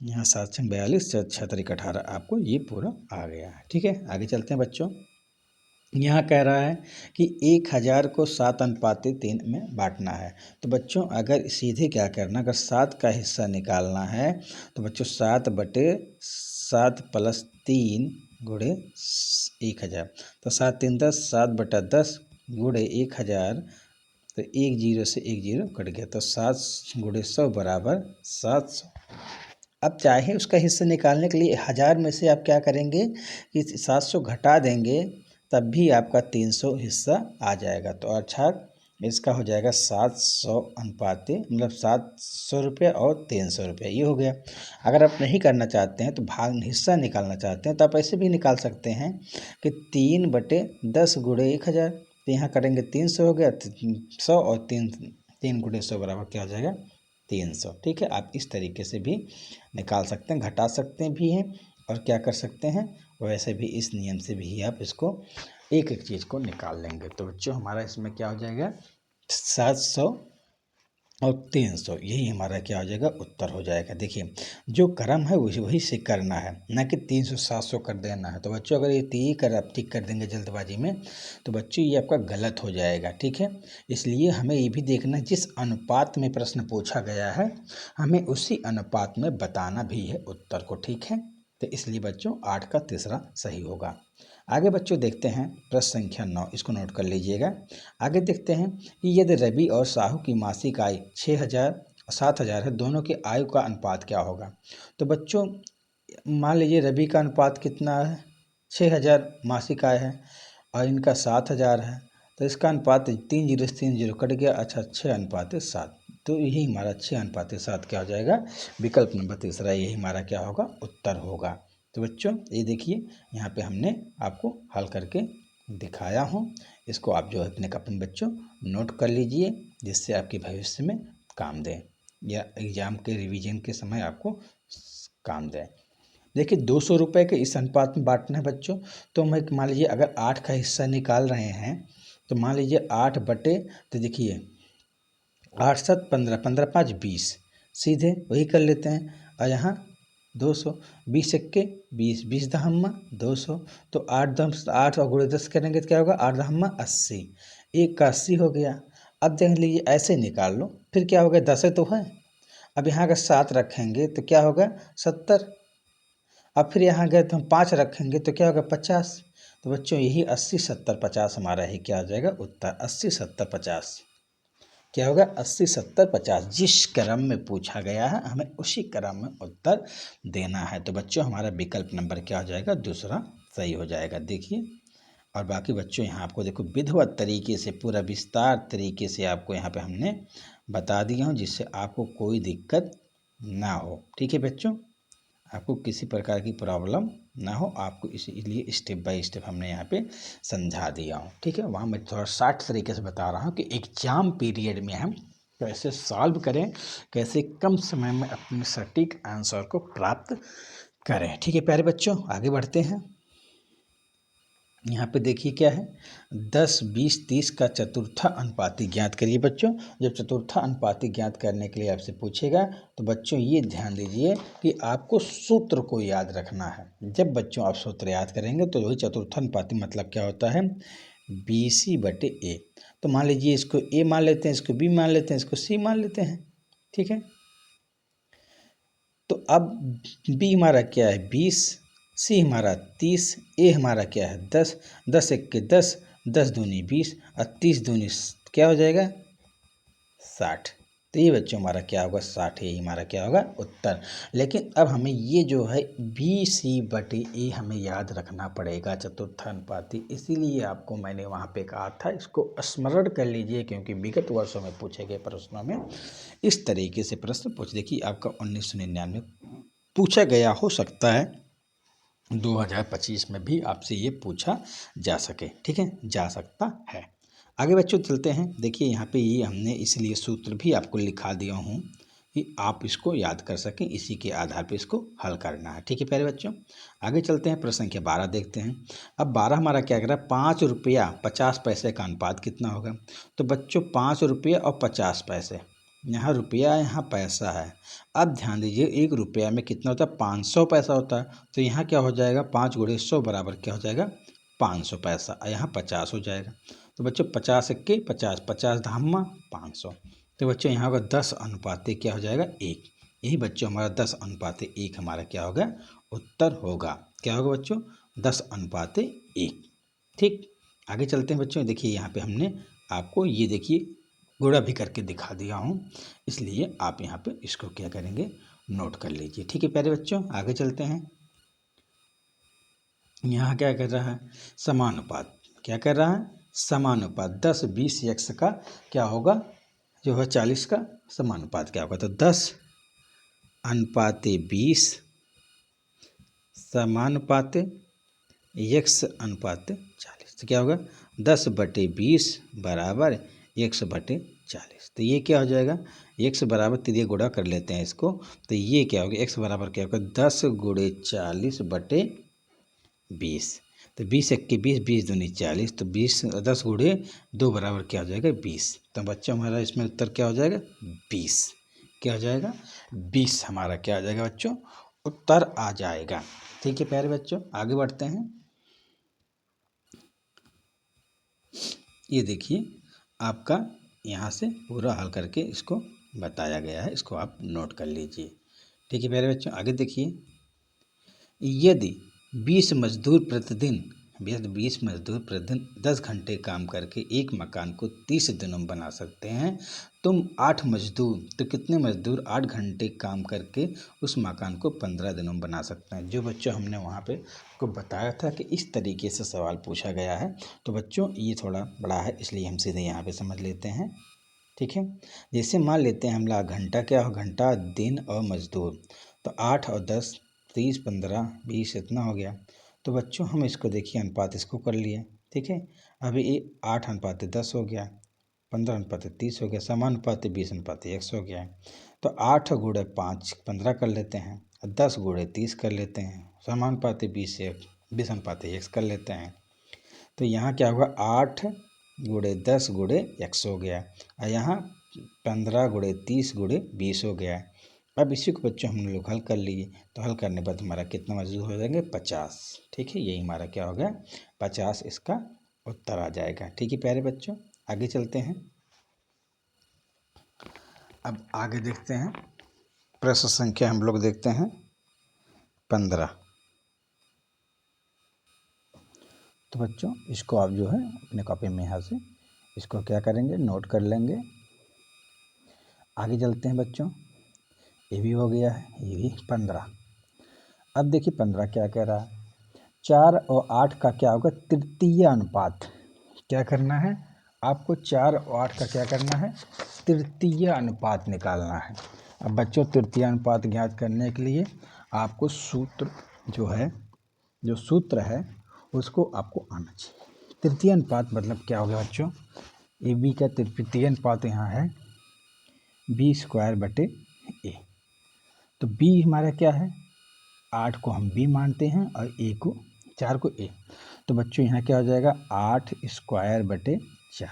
यहाँ 7 छंग 42, 6 तरीक 18 आपको ये पूरा आ गया है। ठीक है, आगे चलते हैं बच्चों। यहाँ कह रहा है कि 1000 को 7:3 में बांटना है। तो बच्चों अगर सीधे क्या करना, अगर 7 का हिस्सा निकालना है तो बच्चों 7/7 प्लस 3 गुणे 1000, तो 7 3 10, 7/10 गुणे 1000, तो 1 0 से 1 0 कट गया, तो 7 गुणे 100 बराबर 700। अब चाहे उसका हिस्सा निकालने के लिए 1000 में से आप क्या करेंगे कि 700 घटा देंगे, तब भी आपका 300 हिस्सा आ जाएगा। तो अर्थात इसका हो जाएगा 700 अनुपाते, मतलब 700 रुपये और 300 रुपये, ये हो गया। अगर आप नहीं करना चाहते हैं तो भाग हिस्सा निकालना चाहते हैं तो आप ऐसे भी निकाल सकते हैं कि 3/10 गुणे 1000, तो यहाँ करेंगे 300 हो गया, 100 और 3 गुणे 100 बराबर क्या हो जाएगा? 300। ठीक है, आप इस तरीके से भी निकाल सकते हैं, घटा सकते भी हैं और क्या कर सकते हैं, वैसे भी इस नियम से भी आप इसको एक एक चीज़ को निकाल लेंगे। तो बच्चों हमारा इसमें क्या हो जाएगा? 700 और 300, यही हमारा क्या हो जाएगा? उत्तर हो जाएगा। देखिए जो क्रम है वही से करना है, ना कि 300 700 कर देना है। तो बच्चों अगर ये आप ठीक कर देंगे जल्दबाजी में तो बच्चों ये आपका गलत हो जाएगा। ठीक है, इसलिए हमें ये भी देखना है जिस अनुपात में प्रश्न पूछा गया है हमें उसी अनुपात में बताना भी है उत्तर को। ठीक है, तो इसलिए बच्चों 8 का तीसरा सही होगा। आगे बच्चों देखते हैं प्रश्न संख्या 9, इसको नोट कर लीजिएगा। आगे देखते हैं कि यदि रवि और साहू की मासिक आय 6000 और 7000 है, दोनों की आयु का अनुपात क्या होगा? तो बच्चों मान लीजिए रवि का अनुपात कितना है? 6000 मासिक आय है और इनका 7000 है, तो इसका अनुपात 3 0 से 3 0 कट गया। अच्छा, 6:7, तो यही हमारा 6:7 क्या हो जाएगा? विकल्प नंबर तीसरा यही हमारा क्या होगा? उत्तर होगा। तो बच्चों ये देखिए यहाँ पे हमने आपको हल करके दिखाया हूँ, इसको आप जो है अपने बच्चों नोट कर लीजिए जिससे आपके भविष्य में काम दे या एग्जाम के रिवीजन के समय आपको काम दे। देखिए 200 रुपये के इस अनुपात में बांटना है बच्चों। तो मैं मान लीजिए अगर 8 का हिस्सा निकाल रहे हैं तो मान लीजिए 8 बटे, तो देखिए 8 7 15, 15 5 20, सीधे वही कर लेते हैं। और यहाँ 200, 20 एक्के 20, 20 दहम्मा 200, तो 8 और गुणे 10 करेंगे तो क्या होगा? 8 दहम्मा 80, 1 का 80 हो गया। अब देख लीजिए ऐसे निकाल लो, फिर क्या होगा? 10 तो है, अब यहाँ अगर 7 रखेंगे तो क्या होगा? 70। अब फिर यहाँ गए तो हम 5 रखेंगे तो क्या होगा? 50। तो बच्चों यही 80 70 50 हमारा ही क्या हो जाएगा? उत्तर 80 70 50 क्या होगा? 80 70 50, जिस क्रम में पूछा गया है हमें उसी क्रम में उत्तर देना है। तो बच्चों हमारा विकल्प नंबर क्या हो जाएगा? दूसरा सही हो जाएगा। देखिए और बाकी बच्चों यहाँ आपको देखो विधिवत तरीके से पूरा विस्तार तरीके से आपको यहाँ पे हमने बता दिया हूँ जिससे आपको कोई दिक्कत ना हो। ठीक है बच्चों, आपको किसी प्रकार की प्रॉब्लम ना हो, आपको इसलिए स्टेप बाय स्टेप हमने यहाँ पे समझा दिया हूँ। ठीक है, वहाँ मैं थोड़ा शार्ट तरीके से बता रहा हूँ कि एग्जाम पीरियड में हम कैसे सॉल्व करें, कैसे कम समय में अपने सटीक आंसर को प्राप्त करें। ठीक है प्यारे बच्चों, आगे बढ़ते हैं। यहाँ पे देखिए क्या है, 10, 20, 30 का चतुर्था अनुपाती ज्ञात करिए बच्चों। जब चतुर्था अनुपाती ज्ञात करने के लिए आपसे पूछेगा तो बच्चों ये ध्यान दीजिए कि आपको सूत्र को याद रखना है। जब बच्चों आप सूत्र याद करेंगे तो वही चतुर्था अनुपाती मतलब क्या होता है, BC/A। तो मान लीजिए इसको A मान लेते हैं, इसको B मान लेते हैं, इसको C मान लेते हैं। ठीक है, तो अब B हमारा क्या है 20, C हमारा 30, A हमारा क्या है 10, 10 1 10, 10 दूनी 20 और 30 दूनी क्या हो जाएगा 60। तो ये बच्चों हमारा क्या होगा 60, ये हमारा क्या होगा उत्तर। लेकिन अब हमें ये जो है BC/A हमें याद रखना पड़ेगा चतुर्थानुपाती, इसीलिए आपको मैंने वहाँ पे कहा था इसको स्मरण कर लीजिए, क्योंकि विगत वर्षों में पूछे गए प्रश्नों में इस तरीके से प्रश्न पूछ, देखिए आपका 1999 पूछा गया, हो सकता है 2025 में भी आपसे ये पूछा जा सके। ठीक है, जा सकता है। आगे बच्चों चलते हैं। देखिए यहाँ पे ये हमने इसलिए सूत्र भी आपको लिखा दिया हूँ कि आप इसको याद कर सकें, इसी के आधार पे इसको हल करना है। ठीक है प्यारे बच्चों, आगे चलते हैं। प्रश्न संख्या 12 देखते हैं। अब 12 हमारा क्या कर रहा है, 5 रुपया 50 पैसे का अनुपात कितना होगा। तो बच्चों 5 रुपया और 50 पैसे, यहाँ रुपया यहाँ पैसा है। अब ध्यान दीजिए 1 रुपया में कितना होता है 500 पैसा होता है। तो यहाँ क्या हो जाएगा 5 × 100 बराबर क्या हो जाएगा 500 पैसा, और यहाँ 50 हो जाएगा। तो बच्चों 50 × 1 50, 50 धामा 500। तो बच्चों यहाँ होगा 10 अनुपाते क्या हो जाएगा 1। यही बच्चों हमारा 10 अनुपाते 1 हमारा क्या होगा उत्तर होगा। क्या होगा बच्चों 10 अनुपाते 1। ठीक, आगे चलते हैं बच्चों। देखिए यहाँ पे हमने आपको ये देखिए गुणा भी करके दिखा दिया हूँ, इसलिए आप यहाँ पे इसको क्या करेंगे नोट कर लीजिए। ठीक है प्यारे बच्चों, आगे चलते हैं। यहाँ क्या कर रहा है समानुपात, क्या कर रहा है समानुपात 10, 20 x का क्या होगा जो है 40 का समानुपात क्या होगा। तो 10 अनुपाते 20 समानुपाते x अनुपाते 40। तो क्या होगा 10/20 बराबर x/40। तो ये क्या हो जाएगा x बराबर, तो ये गुणा कर लेते हैं इसको। तो ये क्या होगा x बराबर क्या होगा 10 × 40/20। तो 20 × 1 20, 20 दूनी 40, तो 20 10 × 2 बराबर क्या हो जाएगा 20। तो बच्चों हमारा इसमें उत्तर क्या हो जाएगा 20। क्या हो जाएगा 20 हमारा क्या हो जाएगा बच्चों उत्तर आ जाएगा। ठीक है प्यारे बच्चों, आगे बढ़ते हैं। ये देखिए आपका यहाँ से पूरा हल करके इसको बताया गया है, इसको आप नोट कर लीजिए। ठीक है प्यारे बच्चों, आगे देखिए। यदि 20 मजदूर प्रतिदिन 10 घंटे काम करके एक मकान को 30 दिनों में बना सकते हैं, तुम 8 मजदूर, तो कितने मजदूर 8 घंटे काम करके उस मकान को 15 दिनों में बना सकते हैं। जो बच्चों हमने वहाँ पे को बताया था कि इस तरीके से सवाल पूछा गया है। तो बच्चों ये थोड़ा बड़ा है, इसलिए हम सीधे यहाँ पे समझ लेते हैं। ठीक है, जैसे मान लेते हैं हम घंटा क्या हो, घंटा दिन और मजदूर। तो 8 और 10 30 15 20 इतना हो गया। तो बच्चों हम इसको देखिए अनुपात इसको कर लिए। ठीक है, अभी ये 8 अनुपाते 10 हो गया, 15 अनुपाते 30 हो गया, समानुपाते 20 अनुपाते 1 हो गया है। तो 8 × 5 15 कर लेते हैं, 10 × 30 कर लेते हैं, समानुपाते 20 अनुपाते 1 कर लेते हैं। तो यहाँ क्या होगा 8 × 10 × 100 हो गया, और यहाँ 15 × 30 × 20 हो गया है। अब इसी को बच्चों हम लोग हल कर लिए। तो हल करने बाद हमारा कितना मजदूर हो जाएंगे 50। ठीक है, यही हमारा क्या होगा 50 इसका उत्तर आ जाएगा। ठीक है प्यारे बच्चों, आगे चलते हैं। अब आगे देखते हैं प्रश्न संख्या हम लोग देखते हैं 15। तो बच्चों इसको आप जो है अपने कॉपी में यहाँ से इसको क्या करेंगे नोट कर लेंगे। आगे चलते हैं बच्चों, ये भी हो गया है, ये भी 15। अब देखिए 15 क्या कह रहा है, 4 और 8 का क्या होगा तृतीय अनुपात। क्या करना है आपको 4 और 8 का क्या करना है तृतीय अनुपात निकालना है। अब बच्चों तृतीय अनुपात ज्ञात करने के लिए आपको सूत्र जो सूत्र है उसको आपको आना चाहिए। तृतीय अनुपात मतलब क्या हो गया बच्चों, ए बी का तृतीय अनुपात यहाँ है B² / A। तो B हमारा क्या है 8 को हम बी मानते हैं और ए को 4 को ए। तो बच्चों यहाँ क्या हो जाएगा 8 स्क्वायर बटे 4।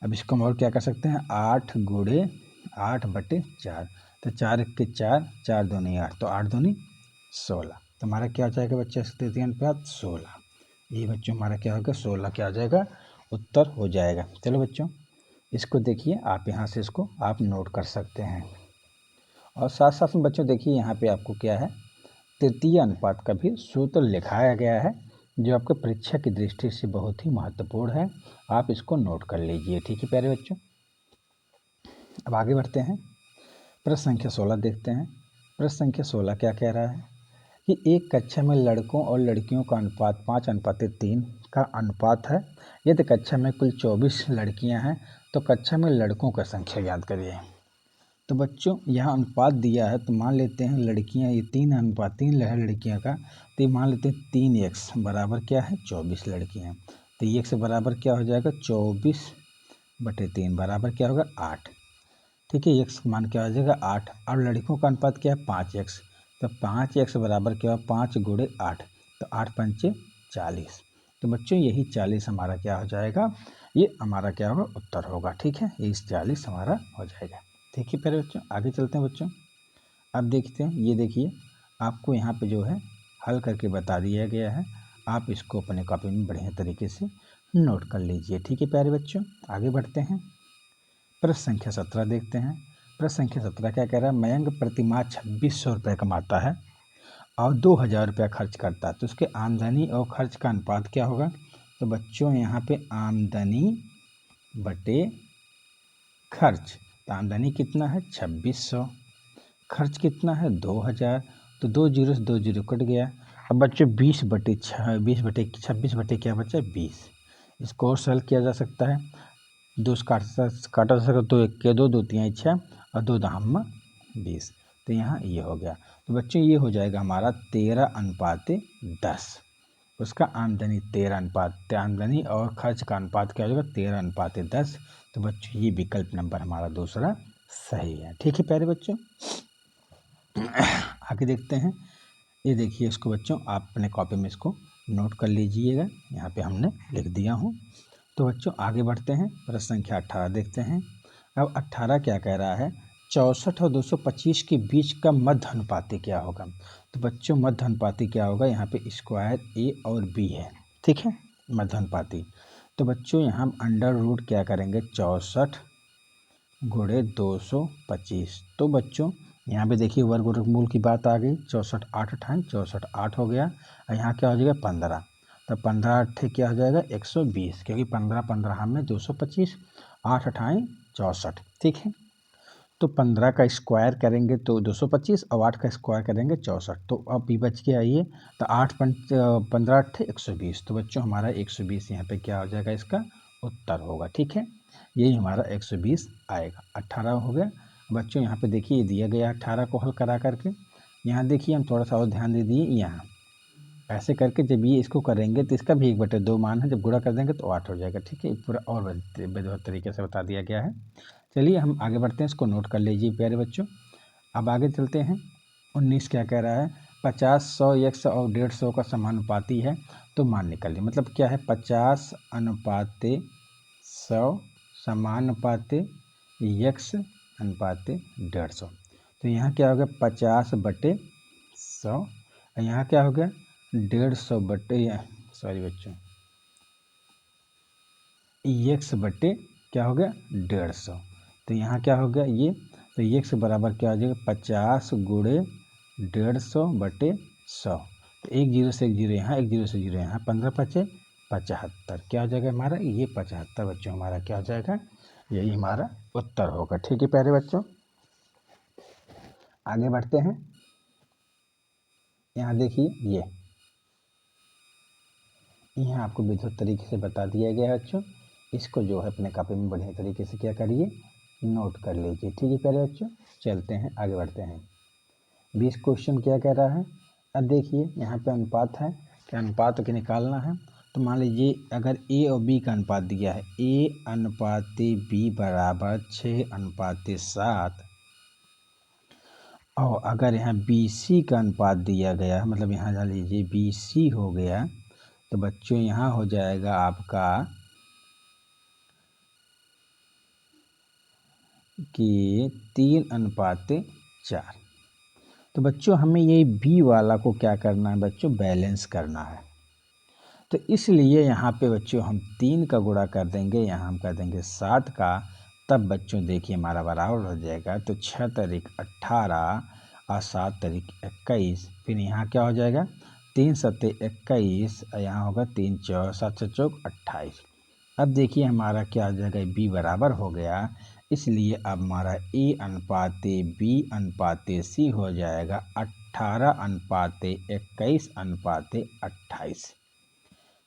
अब इसको हम और क्या कर सकते हैं 8 गुणे 8 बटे 4। तो 4 के 4, 4 दूनी 8, तो 8 दूनी 16। तो हमारा क्या हो जाएगा बच्चा तृतीय अनुपात 16। ये बच्चों हमारा क्या होगा 16 क्या हो जाएगा उत्तर हो जाएगा। चलो बच्चों इसको देखिए, आप यहाँ से इसको आप नोट कर सकते हैं। और साथ साथ में बच्चों देखिए यहाँ पे आपको क्या है तृतीय अनुपात का भी सूत्र लिखाया गया है, जो आपके परीक्षा की दृष्टि से बहुत ही महत्वपूर्ण है। आप इसको नोट कर लीजिए। ठीक है प्यारे बच्चों, अब आगे बढ़ते हैं। प्रश्न संख्या 16 देखते हैं। प्रश्न संख्या 16 क्या कह रहा है कि एक कक्षा में लड़कों और लड़कियों का अनुपात 5:3 का अनुपात है। यदि कक्षा में कुल 24 लड़कियां हैं तो कक्षा में लड़कों का संख्या ज्ञात करिए। तो बच्चों यहाँ अनुपात दिया है, तो मान लेते हैं लड़कियाँ ये 3 अनुपात 3 है लड़कियाँ का, तो ये मान लेते हैं 3x बराबर क्या है 24 लड़कियाँ। तो ये x बराबर क्या हो जाएगा 24/3 बराबर क्या होगा 8। ठीक है, x मान क्या हो जाएगा 8। और लड़कियों का अनुपात क्या है 5x, तो 5x बराबर क्या होगा 5 गुणे 8, तो 8 पंचे 40। तो बच्चों यही 40 हमारा क्या हो जाएगा, ये हमारा क्या होगा उत्तर होगा। ठीक है, ये 40 हमारा हो जाएगा। ठीक है प्यारे बच्चों, आगे चलते हैं बच्चों। अब देखते हैं, ये देखिए आपको यहाँ पे जो है हल करके बता दिया गया है। आप इसको अपने कॉपी में बढ़िया तरीके से नोट कर लीजिए। ठीक है प्यारे बच्चों, आगे बढ़ते हैं। प्रश्न संख्या 17 देखते हैं। प्रश्न संख्या 17 क्या कह रहा है, मयंक प्रतिमाह 2600 रुपये कमाता है और 2000 रुपया खर्च करता है, तो उसके आमदनी और खर्च का अनुपात क्या होगा। तो बच्चों यहाँ पे आमदनी बटे खर्च, तो आमदनी कितना है 2600, खर्च कितना है 2000, तो 2 जीरो से 2 जीरो कट गया। अब बच्चों 26 बटे क्या बचा 20। इसको और सरल किया जा सकता है, 2 से काटा जा सकता, 2 1 के 2, 2 3 6 और 2 दाम 20। तो यहाँ ये हो गया। तो बच्चों ये हो जाएगा हमारा 13:10। उसका आमदनी 13 आमदनी और खर्च का अनुपात क्या हो जाएगा 13:10। तो बच्चों ये विकल्प नंबर हमारा दूसरा सही है। ठीक है प्यारे बच्चों, आगे देखते हैं। ये देखिए इसको बच्चों आप अपने कॉपी में इसको नोट कर लीजिएगा, यहाँ पे हमने लिख दिया हूँ। तो बच्चों आगे बढ़ते हैं। प्रश्न संख्या 18 देखते हैं। अब 18 क्या कह रहा है, 64 और 225 के बीच का मध्य अनुपाती क्या होगा। तो बच्चों मध्य अनुपाती क्या होगा, यहाँ पे स्क्वायर ए और बी है। ठीक है, मध्य अनुपाती। तो बच्चों यहाँ अंडर रूट क्या करेंगे 64 गुणे 225। तो बच्चों यहाँ पे देखिए वर्गमूल की बात आ गई, 64 8 अठाएँ 64 8 हो गया, और यहाँ क्या हो जाएगा 15। तो 15 अट्ठे क्या हो जाएगा 120, क्योंकि 15 15 में 225, 8 अठाएँ 64। ठीक है, तो 15 का स्क्वायर करेंगे तो 225 और 8 का स्क्वायर करेंगे 64। तो अब भी बच के आइए, तो 8 15 अट्ठे 120। तो बच्चों हमारा 120 यहाँ पे क्या हो जाएगा इसका उत्तर होगा। ठीक है, यही हमारा 120 आएगा। 18 हो गया बच्चों, यहाँ पे देखिए दिया गया 18 को हल करा करके। यहाँ देखिए हम थोड़ा सा और ध्यान दे दिए, यहाँ ऐसे करके जब ये इसको करेंगे तो इसका भी 1/2 मान है, जब गुणा कर देंगे तो 8 हो जाएगा। ठीक है, पूरा और बेहतर तरीके से बता दिया गया है। चलिए हम आगे बढ़ते हैं, इसको नोट कर लीजिए प्यारे बच्चों। अब आगे चलते हैं। 19 क्या कह रहा है, 50 100 100 और 150 का समानुपाती है, तो मान निकालिए। मतलब क्या है 50 अनुपाते 100 समानुपाते x अनुपाते 150। तो यहाँ क्या हो गया 50/100, और यहाँ क्या हो गया 150 बटे, सॉरी बच्चों, x बटे क्या हो गया 150। तो यहाँ क्या हो गया ये, तो x बराबर क्या हो जाएगा 50 गुणे 150/100। तो 1 जीरो से 1 जीरो यहाँ, 1 जीरो से 0 यहाँ, 15 पचे 75। क्या हो जाएगा हमारा ये 75 बच्चों, हमारा क्या हो जाएगा यही हमारा उत्तर होगा। ठीक है प्यारे बच्चों, आगे बढ़ते हैं। यहाँ देखिए ये यहाँ आपको विद्युत तरीके से बता दिया गया है बच्चों। इसको जो है अपने कॉपी में बढ़िया तरीके से क्या करिए नोट कर लीजिए। ठीक है प्यारे बच्चों, चलते हैं आगे बढ़ते हैं। 20 क्वेश्चन क्या कह रहा है, अब देखिए यहाँ पे अनुपात है, क्या अनुपात के निकालना है। तो मान लीजिए अगर ए और बी का अनुपात दिया है, ए अनुपाते बी बराबर 6:7, और अगर यहाँ BC का अनुपात दिया गया, मतलब यहाँ डाल लीजिए BC हो गया, तो बच्चों यहाँ हो जाएगा आपका कि 3:4। तो बच्चों हमें ये B वाला को क्या करना है बच्चों, बैलेंस करना है। तो इसलिए यहाँ पे बच्चों हम 3 का गुणा कर देंगे, यहाँ हम कर देंगे 7 का, तब बच्चों देखिए हमारा बराबर हो जाएगा। तो 6 तारीख 18 और 7 तारीख 21, फिर यहाँ क्या हो जाएगा 3 सत्ते 21 और यहाँ होगा 3 चौ 7 चौक 28। अब देखिए हमारा क्या हो जाएगा, B बराबर हो गया, इसलिए अब हमारा A/B/C हो जाएगा 18:21:28।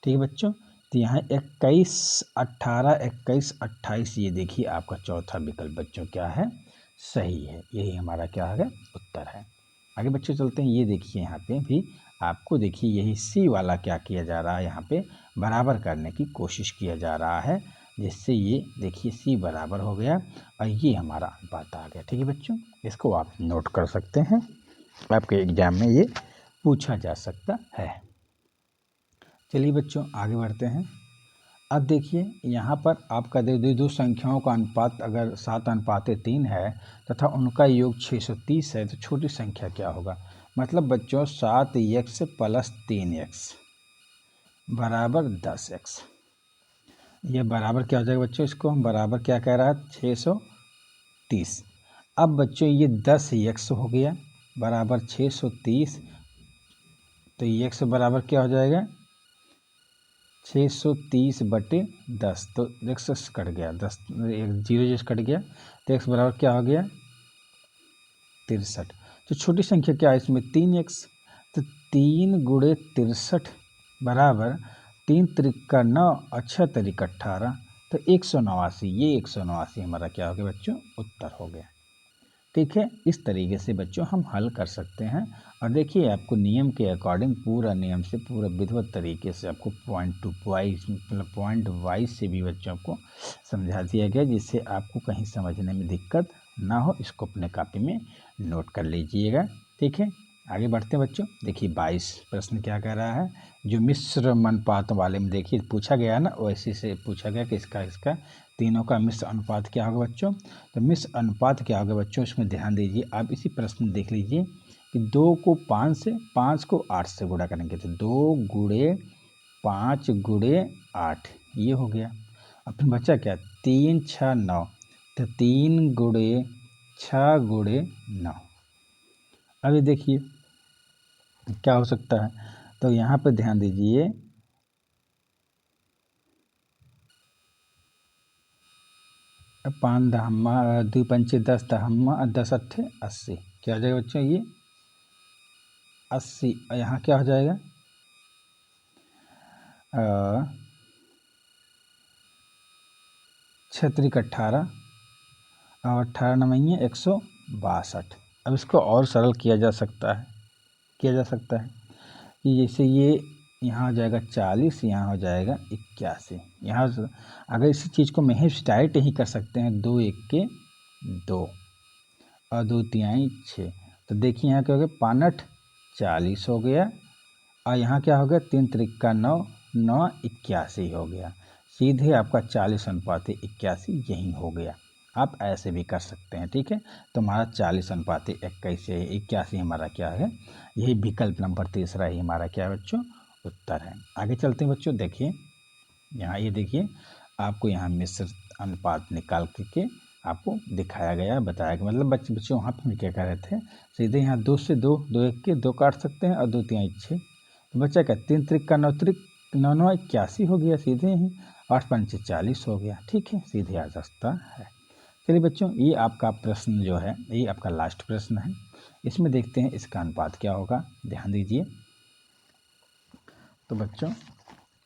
ठीक है बच्चों, तो यहाँ 21 18 21 28, ये देखिए आपका चौथा विकल्प बच्चों क्या है, सही है। यही हमारा क्या है, उत्तर है। आगे बच्चों चलते हैं। ये देखिए यहाँ पे भी आपको देखिए यही C वाला क्या किया जा रहा है, यहाँ पे बराबर करने की कोशिश किया जा रहा है, जिससे ये देखिए C बराबर हो गया और ये हमारा अनुपात आ गया। ठीक है बच्चों, इसको आप नोट कर सकते हैं, आपके एग्जाम में ये पूछा जा सकता है। चलिए बच्चों आगे बढ़ते हैं। अब देखिए यहाँ पर आपका दो संख्याओं का अनुपात अगर 7:3 है तथा उनका योग 630 है, तो छोटी संख्या क्या होगा। मतलब बच्चों 7x + 3x बराबर 10x। ये बराबर क्या हो जाएगा बच्चों, इसको हम बराबर क्या कह रहा है 630। अब बच्चों ये 10x हो गया बराबर 630, तो x बराबर क्या हो जाएगा 630/10। तो x कट गया, 10 एक 0 कट गया, तो x बराबर क्या हो गया 63। तो छोटी संख्या क्या है इसमें 3x, तो 3 × 63 बराबर 3 त्रिका 9 और 6 त्रिक 18, तो 189। ये 189 हमारा क्या हो गया बच्चों, उत्तर हो गया। ठीक है, इस तरीके से बच्चों हम हल कर सकते हैं। और देखिए आपको नियम के अकॉर्डिंग पूरा नियम से पूरा विधिवत तरीके से आपको पॉइंट टू वाइज, मतलब पॉइंट वाइज से भी बच्चों को समझा दिया गया, जिससे आपको कहीं समझने में दिक्कत ना हो। इसको अपने कॉपी में नोट कर लीजिएगा। ठीक है, आगे बढ़ते हैं बच्चों। देखिए 22 प्रश्न क्या कह रहा है, जो मिश्र अनुपात वाले में देखिए पूछा गया ना, वैसे से पूछा गया कि इसका तीनों का मिश्र अनुपात क्या होगा बच्चों। तो मिश्र अनुपात क्या होगा बच्चों, इसमें ध्यान दीजिए। आप इसी प्रश्न में देख लीजिए कि 2 को 5 से, 5 को 8 से गुणा करेंगे, तो 2 × 5 × 8 ये हो गया। अब फिर बचा क्या 3 6 9, तो 3 × 6 × 9। अभी देखिए क्या हो सकता है, तो यहाँ पे ध्यान दीजिए 5 दहम्मा 2 पंचे 10 दहम्मा 10 अट्ठे 80, क्या हो जाएगा बच्चों ये 80। और यहाँ क्या हो जाएगा 6 त्रिक 18 और 18 9 162। अब इसको और सरल किया जा सकता है, कि जैसे ये यहाँ हो जाएगा 40, यहाँ हो जाएगा 81। यहाँ अगर इसी चीज़ को महज डायरेक्ट ही कर सकते हैं, 2 1 के 2 और 2 3 6, तो देखिए यहाँ क्या हो गया 5 40 हो गया, और यहाँ क्या हो गया 3 त्रिका 9 9 81 हो गया। सीधे आपका 40:81 यही हो गया। आप ऐसे भी कर सकते हैं। ठीक है, तो हमारा 40:21 हमारा क्या है, यही विकल्प नंबर तीसरा ही हमारा क्या है बच्चों, उत्तर है। आगे चलते हैं बच्चों। देखिए यहाँ ये देखिए आपको यहाँ मिश्र अनुपात निकाल के आपको दिखाया गया, बताया गया। मतलब बच्चों वहाँ पर क्या कर रहे थे, सीधे यहाँ 2 से 2 2 1 के 2 काट सकते हैं और 2 3 6, तो बच्चा क्या 3 त्रिक 9 त्रिक 9 9 81 हो गया, सीधे ही 8 पंचे 40 हो गया। ठीक है, सीधे आ सकता है। चलिए बच्चों, ये आपका प्रश्न जो है, ये आपका लास्ट प्रश्न है। इसमें देखते हैं इसका अनुपात क्या होगा, ध्यान दीजिए। तो बच्चों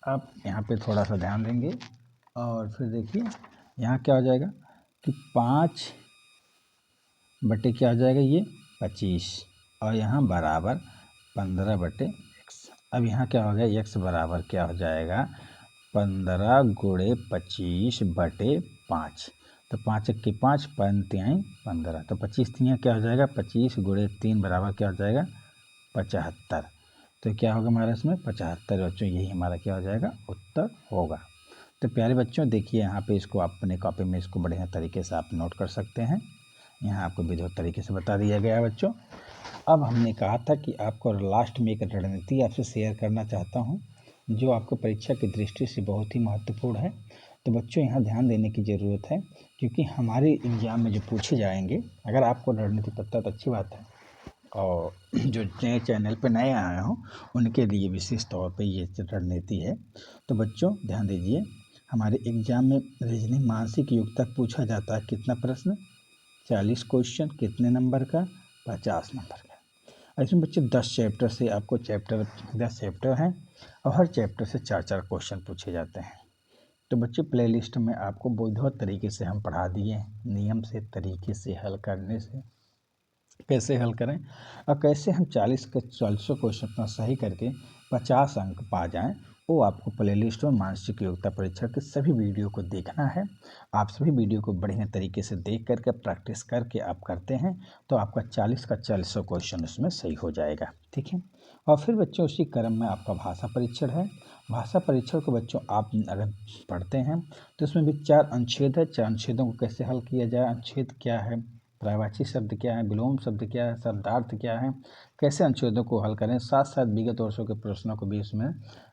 आप यहाँ पे थोड़ा सा ध्यान देंगे और फिर देखिए यहाँ क्या हो जाएगा कि 5 बटे क्या हो जाएगा ये 25, और यहाँ बराबर 15/x। अब यहाँ क्या हो गया x बराबर क्या हो जाएगा 15 × 25/5। तो 5 1 5, 5 3 15, तो 25 3 क्या हो जाएगा, 25 गुणे 3 बराबर क्या हो जाएगा, 75। तो क्या होगा हमारा इसमें 75 बच्चों, यही हमारा क्या हो जाएगा, उत्तर होगा। तो प्यारे बच्चों देखिए यहाँ पे इसको आप अपने कॉपी में इसको बढ़िया तरीके से आप नोट कर सकते हैं। यहाँ आपको विधिवत तरीके से बता दिया गया है बच्चों। अब हमने कहा था कि आपको लास्ट में एक रणनीति आपसे शेयर करना चाहता हूँ जो आपको परीक्षा की दृष्टि से बहुत ही महत्वपूर्ण है। तो बच्चों यहाँ ध्यान देने की ज़रूरत है क्योंकि हमारे एग्ज़ाम में जो पूछे जाएंगे, अगर आपको रणनीति पता तो अच्छी बात है, और जो नए चैनल पर नए आए हों उनके लिए विशेष तौर पे ये रणनीति है। तो बच्चों ध्यान दीजिए, हमारे एग्ज़ाम में रीजनिंग मानसिक योग्यता पूछा जाता है, कितना प्रश्न, 40 क्वेश्चन, कितने नंबर का, 50 नंबर का। इसमें बच्चे 10 चैप्टर से आपको 10 चैप्टर हैं और हर चैप्टर से 4 क्वेश्चन पूछे जाते हैं। तो बच्चे प्ले लिस्ट में आपको बहुत तरीके से हम पढ़ा दिए हैं, नियम से, तरीके से, हल करने से, कैसे हल करें और कैसे हम 40 क्वेश्चन अपना सही करके 50 अंक पा जाएं। वो आपको प्ले लिस्ट में मानसिक योग्यता परीक्षा के सभी वीडियो को देखना है। आप सभी वीडियो को बढ़िया तरीके से देख करके प्रैक्टिस करके आप करते हैं तो आपका 40 का 40 क्वेश्चन उसमें सही हो जाएगा, ठीक है। और फिर बच्चों उसी क्रम में आपका भाषा परीक्षण है। भाषा परीक्षण को बच्चों आप अगर पढ़ते हैं तो उसमें भी 4 अनुच्छेद है। 4 अनुच्छेदों को कैसे हल किया जाए, अनुच्छेद क्या है, पर्यायवाची शब्द क्या है, विलोम शब्द क्या है, शब्दार्थ क्या है, कैसे अनुच्छेदों को हल करें, साथ साथ विगत वर्षों के प्रश्नों को भी इसमें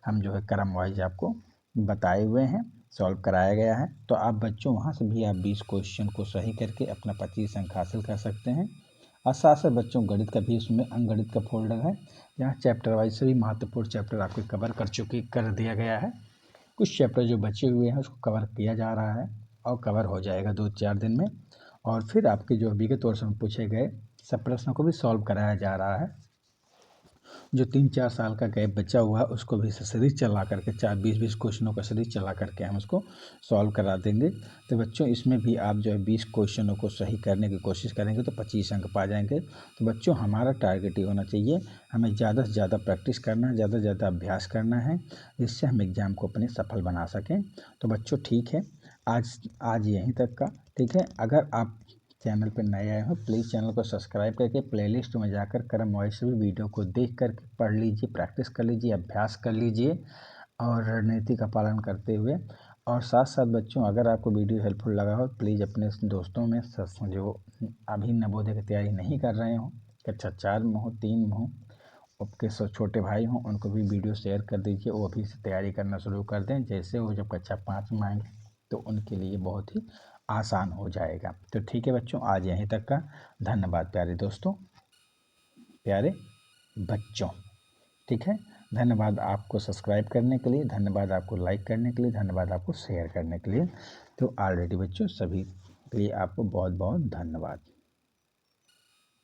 हम जो है क्रम वाइज आपको बताए हुए हैं, सॉल्व कराया गया है। तो आप बच्चों वहाँ से भी आप 20 क्वेश्चन को सही करके अपना 25 अंक हासिल कर सकते हैं। और साथ साथ बच्चों गणित का भी इसमें अंकगणित का फोल्डर है, जहाँ चैप्टर वाइज सभी महत्वपूर्ण चैप्टर आपके कवर कर दिया गया है। कुछ चैप्टर जो बचे हुए हैं उसको कवर किया जा रहा है और कवर हो जाएगा 2-4 दिन में। और फिर आपके जो विगत वर्षों में पूछे गए सब प्रश्नों को भी सॉल्व कराया जा रहा है। जो 3-4 साल का गैप बचा हुआ है उसको भी सीरीज चला करके 20-20 क्वेश्चनों का सीरीज चला करके हम उसको सॉल्व करा देंगे। तो बच्चों इसमें भी आप जो है 20 क्वेश्चनों को सही करने की कोशिश करेंगे तो 25 अंक पा जाएंगे। तो बच्चों हमारा टारगेट ये होना चाहिए, हमें ज़्यादा से ज़्यादा प्रैक्टिस करना है, ज़्यादा से ज़्यादा अभ्यास करना है, जिससे हम एग्ज़ाम को अपने सफल बना सकें। तो बच्चों ठीक है, आज यहीं तक का, ठीक है। अगर आप चैनल पर नए आए हो प्लीज़ चैनल को सब्सक्राइब करके प्लेलिस्ट में जाकर क्रम वाइज सभी वीडियो को देख कर पढ़ लीजिए, प्रैक्टिस कर लीजिए, अभ्यास कर लीजिए और रणनीति का पालन करते हुए। और साथ साथ बच्चों अगर आपको वीडियो हेल्पफुल लगा हो प्लीज़ अपने दोस्तों में जो अभी नवोदय की तैयारी नहीं कर रहे हो, कक्षा 4 में हो, 3 में हो, आपके छोटे भाई हों, उनको भी वीडियो शेयर कर दीजिए, वो अभी से तैयारी करना शुरू कर दें। जैसे वो जब कक्षा 5 में आएंगे तो उनके लिए बहुत ही आसान हो जाएगा। तो ठीक है बच्चों, आज यहीं तक का। धन्यवाद प्यारे दोस्तों, प्यारे बच्चों, ठीक है। धन्यवाद आपको सब्सक्राइब करने के लिए, धन्यवाद आपको लाइक करने के लिए, धन्यवाद आपको शेयर करने के लिए। तो ऑलरेडी बच्चों सभी के लिए आपको बहुत बहुत धन्यवाद।